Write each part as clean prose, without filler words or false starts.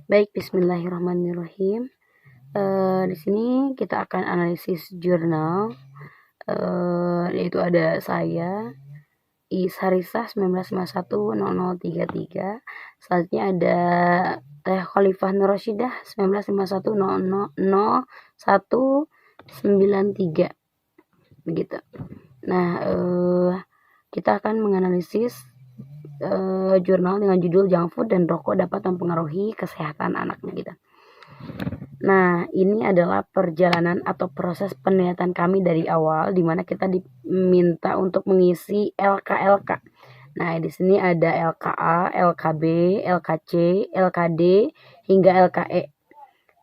Baik, bismillahirrahmanirrahim. Di sini kita akan analisis jurnal, yaitu ada saya, Isharisah 19510033. Selanjutnya ada Teh Khalifah Nur Rasyidah 1951000193. Begitu. Nah, kita akan menganalisis jurnal dengan judul Junk Food dan Rokok Dapat Mempengaruhi Kesehatan Anaknya gitu. Nah, ini adalah perjalanan atau proses penelitian kami dari awal, di mana kita diminta untuk mengisi LK-LK. Nah, di sini ada LKA, LKB, LKC, LKD, hingga LKE.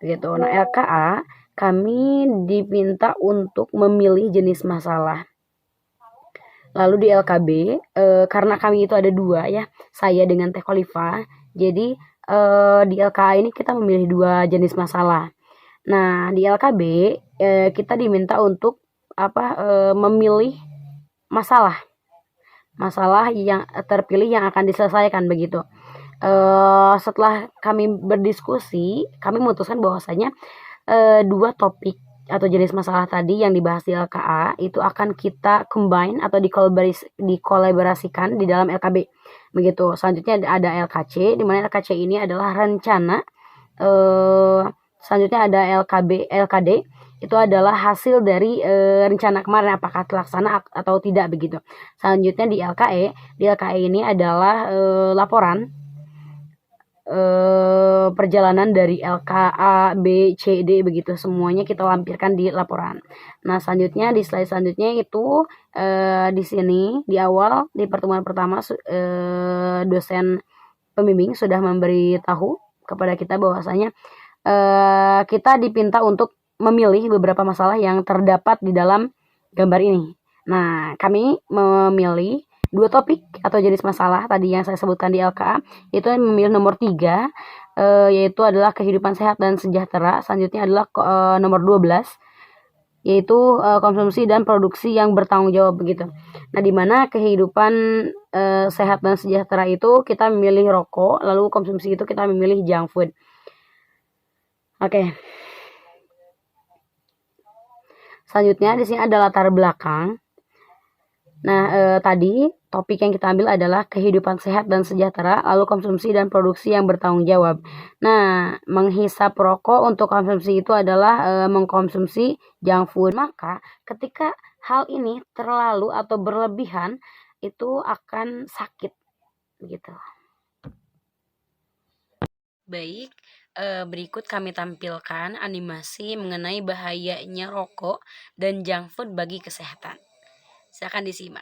Begitu. Nah, LKA kami diminta untuk memilih jenis masalah. Lalu di LKB, karena kami itu ada dua ya, saya dengan Teh Khalifah. Jadi di LKA ini kita memilih dua jenis masalah. Nah, di LKB kita diminta untuk memilih masalah yang terpilih yang akan diselesaikan begitu. Setelah kami berdiskusi, kami memutuskan bahwasanya dua topik atau jenis masalah tadi yang dibahas di LKA itu akan kita combine atau dikolaborasikan di dalam LKB. Begitu. Selanjutnya ada LKC, di mana LKC ini adalah rencana. Selanjutnya ada LKD, itu adalah hasil dari rencana kemarin apakah terlaksana atau tidak begitu. Selanjutnya di LKE ini adalah laporan perjalanan dari LKA, B, C, D begitu, semuanya kita lampirkan di laporan. Nah, selanjutnya di slide selanjutnya itu di sini di awal di pertemuan pertama dosen pembimbing sudah memberitahu kepada kita bahwasanya kita dipinta untuk memilih beberapa masalah yang terdapat di dalam gambar ini. Nah, kami memilih dua topik atau jenis masalah tadi yang saya sebutkan di LKA, itu memilih nomor 3, yaitu adalah kehidupan sehat dan sejahtera. Selanjutnya adalah nomor 12, yaitu konsumsi dan produksi yang bertanggung jawab begitu. Nah, di mana kehidupan sehat dan sejahtera itu kita memilih rokok, lalu konsumsi itu kita memilih junk food. Oke. Selanjutnya di sini ada latar belakang. Nah, tadi topik yang kita ambil adalah kehidupan sehat dan sejahtera, lalu konsumsi dan produksi yang bertanggung jawab. Nah, menghisap rokok untuk konsumsi itu adalah mengkonsumsi junk food. Maka ketika hal ini terlalu atau berlebihan, itu akan sakit gitu. Baik, berikut kami tampilkan animasi mengenai bahayanya rokok dan junk food bagi kesehatan. Silakan disimak.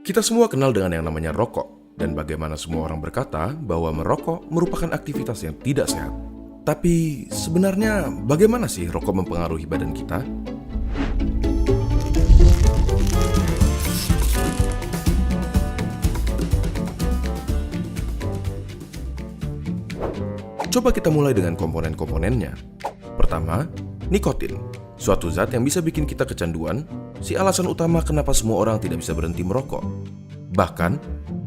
Kita semua kenal dengan yang namanya rokok, dan bagaimana semua orang berkata bahwa merokok merupakan aktivitas yang tidak sehat. Tapi sebenarnya bagaimana sih rokok mempengaruhi badan kita? Coba kita mulai dengan komponen-komponennya. Pertama, nikotin, suatu zat yang bisa bikin kita kecanduan, si alasan utama kenapa semua orang tidak bisa berhenti merokok. Bahkan,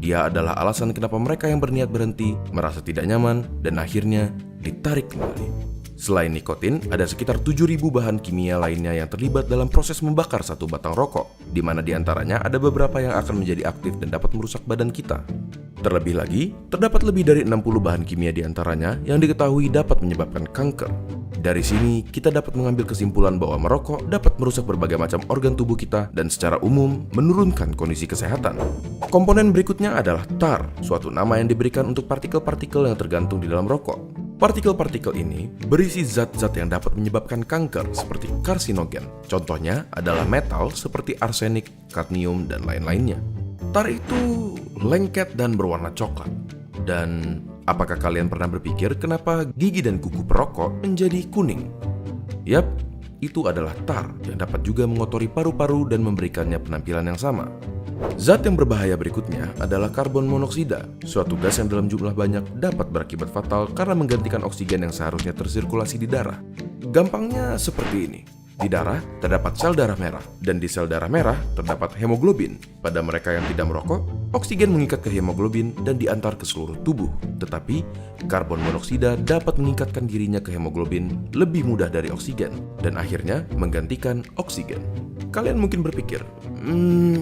dia adalah alasan kenapa mereka yang berniat berhenti merasa tidak nyaman dan akhirnya ditarik kembali. Selain nikotin, ada sekitar 7.000 bahan kimia lainnya yang terlibat dalam proses membakar satu batang rokok, di mana diantaranya ada beberapa yang akan menjadi aktif dan dapat merusak badan kita. Terlebih lagi, terdapat lebih dari 60 bahan kimia diantaranya yang diketahui dapat menyebabkan kanker. Dari sini, kita dapat mengambil kesimpulan bahwa merokok dapat merusak berbagai macam organ tubuh kita dan secara umum menurunkan kondisi kesehatan. Komponen berikutnya adalah tar, suatu nama yang diberikan untuk partikel-partikel yang tergantung di dalam rokok. Partikel-partikel ini berisi zat-zat yang dapat menyebabkan kanker seperti karsinogen. Contohnya adalah metal seperti arsenik, kadmium, dan lain-lainnya. Tar itu lengket dan berwarna coklat. Dan apakah kalian pernah berpikir kenapa gigi dan kuku perokok menjadi kuning? Yap, itu adalah tar yang dapat juga mengotori paru-paru dan memberikannya penampilan yang sama. Zat yang berbahaya berikutnya adalah karbon monoksida, suatu gas yang dalam jumlah banyak dapat berakibat fatal karena menggantikan oksigen yang seharusnya tersirkulasi di darah. Gampangnya seperti ini. Di darah terdapat sel darah merah, dan di sel darah merah terdapat hemoglobin. Pada mereka yang tidak merokok, oksigen mengikat ke hemoglobin dan diantar ke seluruh tubuh. Tetapi, karbon monoksida dapat meningkatkan dirinya ke hemoglobin lebih mudah dari oksigen, dan akhirnya menggantikan oksigen. Kalian mungkin berpikir,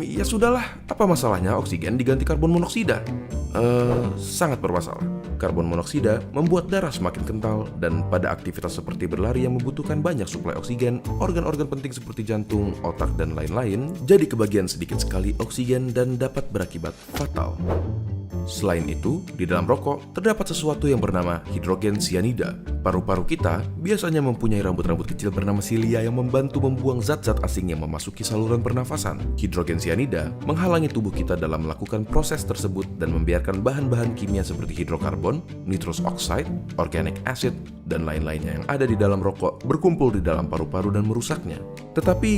ya sudahlah, apa masalahnya oksigen diganti karbon monoksida? Sangat bermasalah. Karbon monoksida membuat darah semakin kental, dan pada aktivitas seperti berlari yang membutuhkan banyak suplai oksigen, organ-organ penting seperti jantung, otak, dan lain-lain jadi kebagian sedikit sekali oksigen dan dapat berakibat fatal. Selain itu, di dalam rokok terdapat sesuatu yang bernama hidrogen cyanida. Paru-paru kita biasanya mempunyai rambut-rambut kecil bernama silia yang membantu membuang zat-zat asing yang memasuki saluran pernafasan. Hidrogen cyanida menghalangi tubuh kita dalam melakukan proses tersebut dan membiarkan bahan-bahan kimia seperti hidrokarbon, nitrous oxide, organic acid, dan lain-lainnya yang ada di dalam rokok berkumpul di dalam paru-paru dan merusaknya. Tetapi,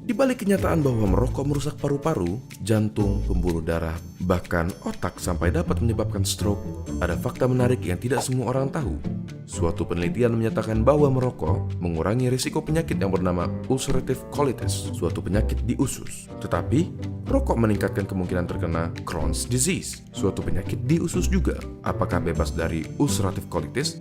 di balik kenyataan bahwa merokok merusak paru-paru, jantung, pembuluh darah, bahkan otak sampai dapat menyebabkan stroke, ada fakta menarik yang tidak semua orang tahu. Suatu penelitian menyatakan bahwa merokok mengurangi risiko penyakit yang bernama ulcerative colitis, suatu penyakit di usus. Tetapi, rokok meningkatkan kemungkinan terkena Crohn's disease, suatu penyakit di usus juga. Apakah bebas dari ulcerative colitis?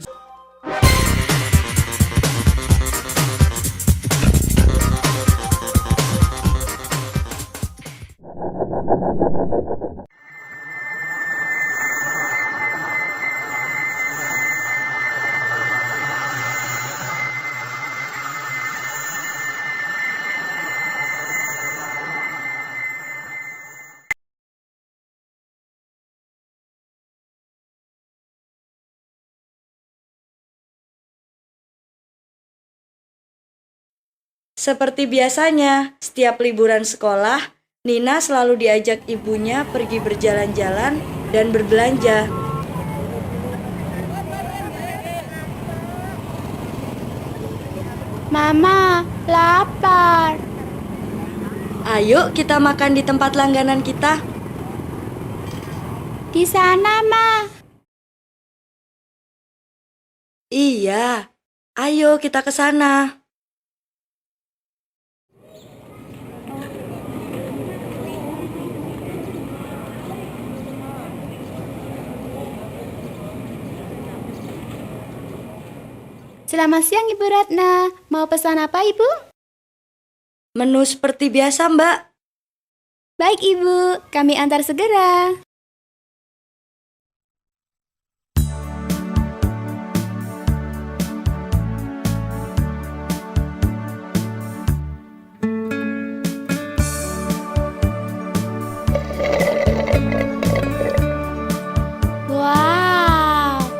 Seperti biasanya, setiap liburan sekolah, Nina selalu diajak ibunya pergi berjalan-jalan dan berbelanja. Mama, lapar. Ayo kita makan di tempat langganan kita. Di sana, Ma. Iya, ayo kita ke sana. Selamat siang, Ibu Ratna. Mau pesan apa, Ibu? Menu seperti biasa, Mbak. Baik, Ibu. Kami antar segera. Wow.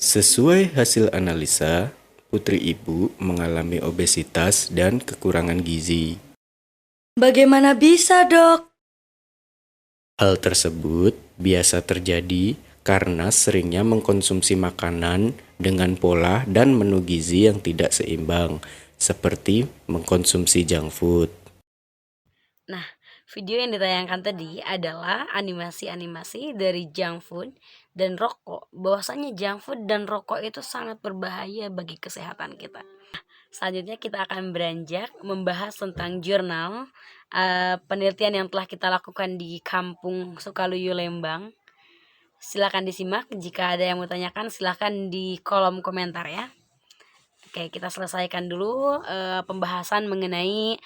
Sesuai hasil analisa, putri ibu mengalami obesitas dan kekurangan gizi. Bagaimana bisa, Dok? Hal tersebut biasa terjadi karena seringnya mengkonsumsi makanan dengan pola dan menu gizi yang tidak seimbang, seperti mengkonsumsi junk food. Video yang ditayangkan tadi adalah animasi-animasi dari junk food dan rokok. Bahwasanya junk food dan rokok itu sangat berbahaya bagi kesehatan kita. Selanjutnya kita akan beranjak membahas tentang jurnal penelitian yang telah kita lakukan di Kampung Sukaluyu, Lembang. Silakan disimak. Jika ada yang mau tanyakan, silakan di kolom komentar ya. Oke, kita selesaikan dulu pembahasan mengenai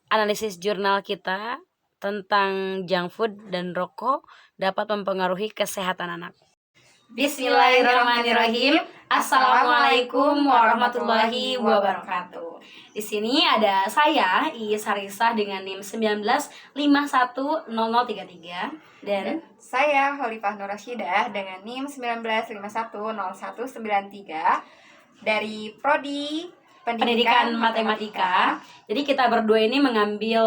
analisis jurnal kita tentang junk food dan rokok dapat mempengaruhi kesehatan anak. Bismillahirrahmanirrahim. Assalamualaikum warahmatullahi wabarakatuh. Di sini ada saya Iis Harisah dengan NIM 19510033 dan saya Khalifah Nur Rasyidah dengan NIM 19510193 dari Prodi Pendidikan Matematika. Jadi kita berdua ini mengambil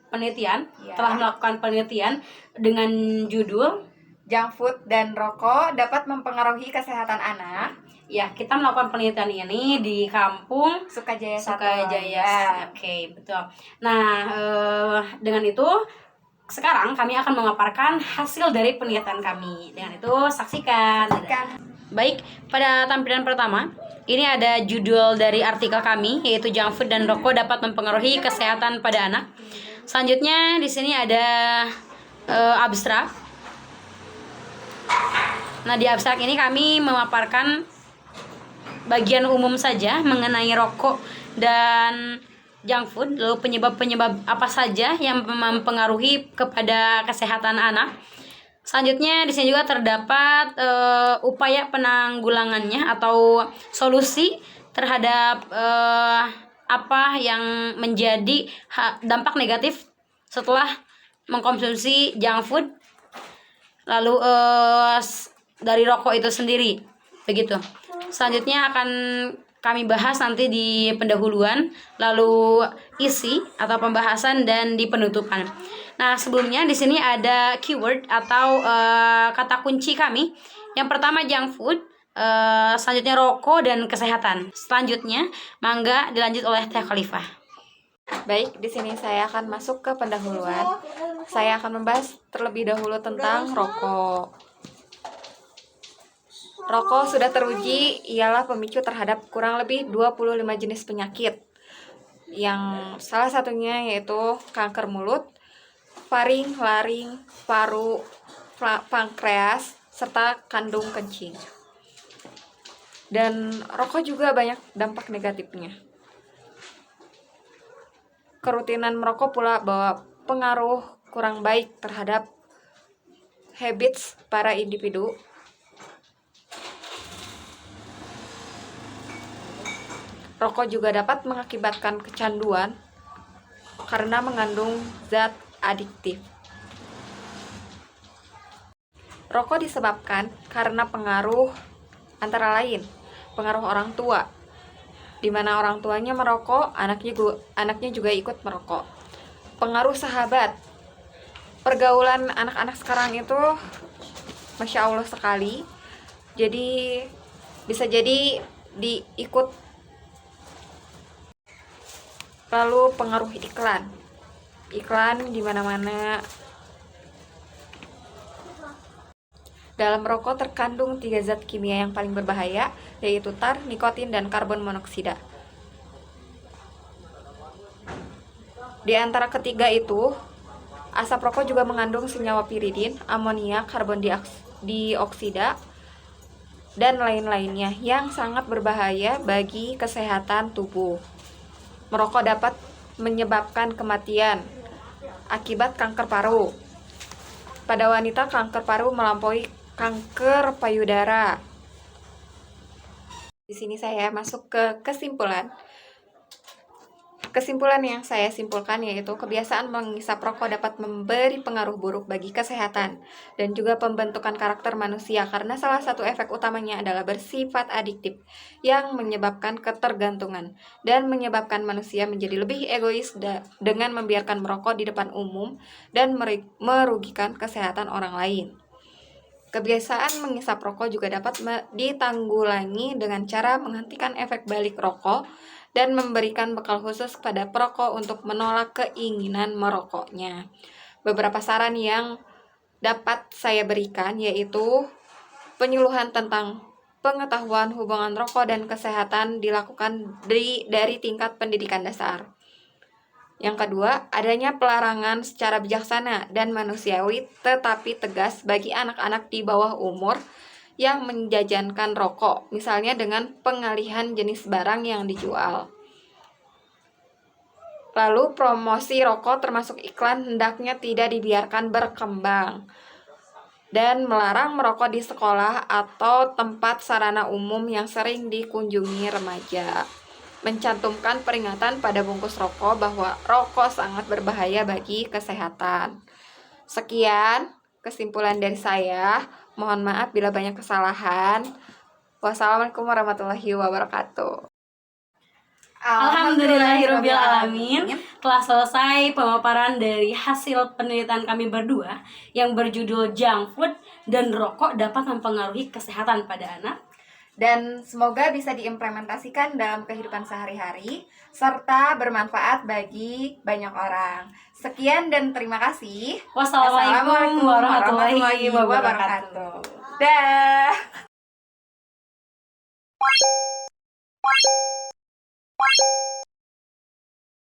penelitian, Ya. telah melakukan penelitian dengan judul Junk food dan rokok dapat mempengaruhi kesehatan anak. ya, kita melakukan penelitian ini di Kampung Sukajaya 1. Sukajaya. Ya. Oke, betul. Nah, dengan itu sekarang kami akan memaparkan hasil dari penelitian kami. Dengan itu saksikan. Baik, pada tampilan pertama ini ada judul dari artikel kami, yaitu junk food dan rokok dapat mempengaruhi kesehatan pada anak. Selanjutnya di sini ada abstrak. Nah, di abstrak ini kami memaparkan bagian umum saja mengenai rokok dan junk food, lalu penyebab-penyebab apa saja yang mempengaruhi kepada kesehatan anak. Selanjutnya di sini juga terdapat upaya penanggulangannya atau solusi terhadap apa yang menjadi dampak negatif setelah mengkonsumsi junk food, lalu dari rokok itu sendiri, begitu. Selanjutnya akan kami bahas nanti di pendahuluan, lalu isi atau pembahasan dan di penutupan. Nah, sebelumnya di sini ada keyword atau kata kunci kami. Yang pertama junk food, selanjutnya rokok dan kesehatan. Selanjutnya, mangga dilanjut oleh Teh Khalifah. Baik, di sini saya akan masuk ke pendahuluan. Saya akan membahas terlebih dahulu tentang rokok. Rokok sudah teruji ialah pemicu terhadap kurang lebih 25 jenis penyakit. Yang salah satunya yaitu kanker mulut, faring, laring, paru, pankreas, serta kandung kencing. Dan rokok juga banyak dampak negatifnya. Kerutinan merokok pula bawa pengaruh kurang baik terhadap habits para individu. Rokok juga dapat mengakibatkan kecanduan karena mengandung zat adiktif. Rokok disebabkan karena pengaruh antara lain pengaruh orang tua, di mana orang tuanya merokok, anaknya juga ikut merokok. Pengaruh sahabat, pergaulan anak-anak sekarang itu Masya Allah sekali. Jadi bisa jadi diikut. Lalu pengaruh iklan di mana-mana. Dalam rokok terkandung 3 zat kimia yang paling berbahaya, yaitu tar, nikotin, dan karbon monoksida. Di antara ketiga itu, asap rokok juga mengandung senyawa piridin, amonia, karbon dioksida, dan lain-lainnya yang sangat berbahaya bagi kesehatan tubuh. Merokok dapat menyebabkan kematian akibat kanker paru. Pada wanita, kanker paru melampaui kanker payudara. Di sini saya masuk ke kesimpulan. Kesimpulan yang saya simpulkan yaitu kebiasaan menghisap rokok dapat memberi pengaruh buruk bagi kesehatan dan juga pembentukan karakter manusia karena salah satu efek utamanya adalah bersifat adiktif yang menyebabkan ketergantungan dan menyebabkan manusia menjadi lebih egois dengan membiarkan merokok di depan umum dan merugikan kesehatan orang lain. Kebiasaan mengisap rokok juga dapat ditanggulangi dengan cara menghentikan efek balik rokok dan memberikan bekal khusus kepada perokok untuk menolak keinginan merokoknya. Beberapa saran yang dapat saya berikan yaitu penyuluhan tentang pengetahuan hubungan rokok dan kesehatan dilakukan dari tingkat pendidikan dasar. Yang kedua, adanya pelarangan secara bijaksana dan manusiawi tetapi tegas bagi anak-anak di bawah umur yang menjajankan rokok, misalnya dengan pengalihan jenis barang yang dijual. Lalu, promosi rokok termasuk iklan hendaknya tidak dibiarkan berkembang dan melarang merokok di sekolah atau tempat sarana umum yang sering dikunjungi remaja. Mencantumkan peringatan pada bungkus rokok bahwa rokok sangat berbahaya bagi kesehatan. Sekian kesimpulan dari saya. Mohon maaf bila banyak kesalahan. Wassalamualaikum warahmatullahi wabarakatuh. Alhamdulillahirrabbilalamin. Telah selesai pemaparan dari hasil penelitian kami berdua yang berjudul Junk Food dan Rokok Dapat Mempengaruhi Kesehatan pada Anak. Dan semoga bisa diimplementasikan dalam kehidupan sehari-hari serta bermanfaat bagi banyak orang. Sekian dan terima kasih. Wassalamualaikum warahmatullahi wabarakatuh. Dah.